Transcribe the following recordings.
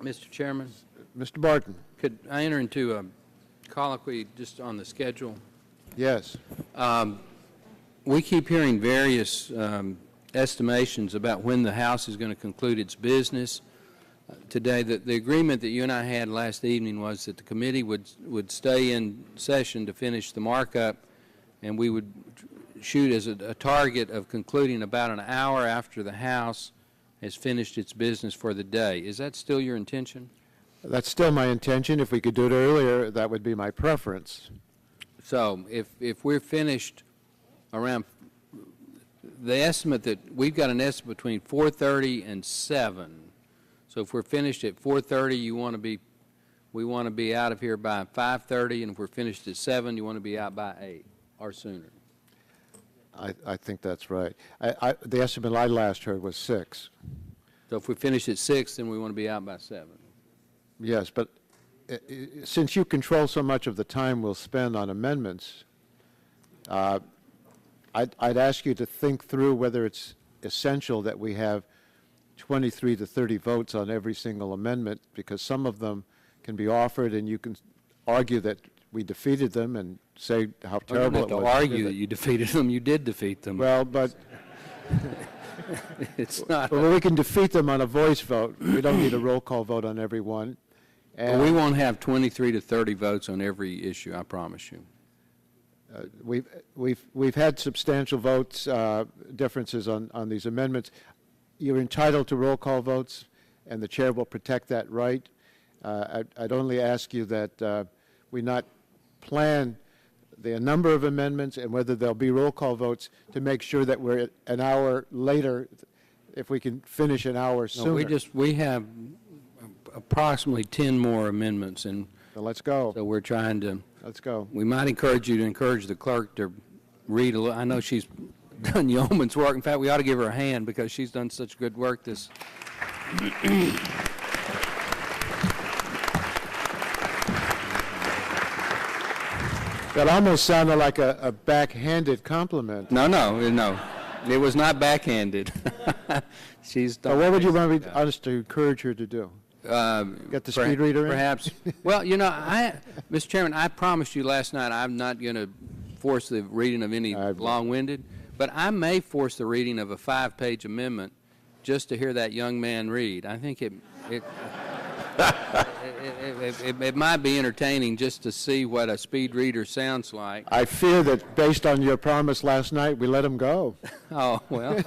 Mr. Chairman, Mr. Barton. could I enter into a colloquy just on the schedule? Yes. We keep hearing various estimations about when the House is going to conclude its business. Today, the agreement that you and I had last evening was that the committee would stay in session to finish the markup, and we would shoot as a target of concluding about an hour after the House has finished its business for the day. Is that still your intention? That's still my intention. If we could do it earlier, that would be my preference. So if we're finished around the estimate that we've got an estimate between 4:30 and 7. So if we're finished at 4:30, we want to be out of here by 5:30, and if we're finished at 7, you want to be out by 8 or sooner. I think that's right. The estimate I last heard was 6. So if we finish at 6, then we want to be out by 7. Yes, but since you control so much of the time we'll spend on amendments, I'd ask you to think through whether it's essential that we have 23 to 30 votes on every single amendment, because some of them can be offered and you can argue that we defeated them and say how terrible it was. You don't have to argue that you defeated them. You did defeat them. Well, but it's not. Well, we can defeat them on a voice vote. We don't need a roll call vote on every one. And well, we won't have 23 to 30 votes on every issue, I promise you. We've had substantial votes differences on these amendments. You're entitled to roll call votes, and the chair will protect that right. I'd only ask you that we not plan the number of amendments and whether there'll be roll call votes to make sure that we're an hour later, if we can finish an hour sooner. No, we have approximately 10 more amendments, and so let's go. So we're trying to. Let's go. We might encourage you to encourage the clerk to read a little. I know she's done yeoman's work. In fact, we ought to give her a hand because she's done such good work this. That almost sounded like a backhanded compliment. No. It was not backhanded. She's done. What would you want us to encourage her to do? Get the speed reader in? Perhaps. Well, you know, Mr. Chairman, I promised you last night I'm not going to force the reading of any long-winded, but I may force the reading of a 5-page amendment just to hear that young man read. I think it might be entertaining just to see what a speed reader sounds like. I fear that based on your promise last night, we let him go. Oh, well.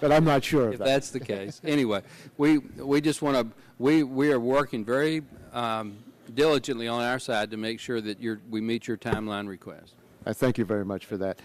But I'm not sure if that's the case. Anyway, we just want to, we are working very diligently on our side to make sure that we meet your timeline request. I thank you very much for that.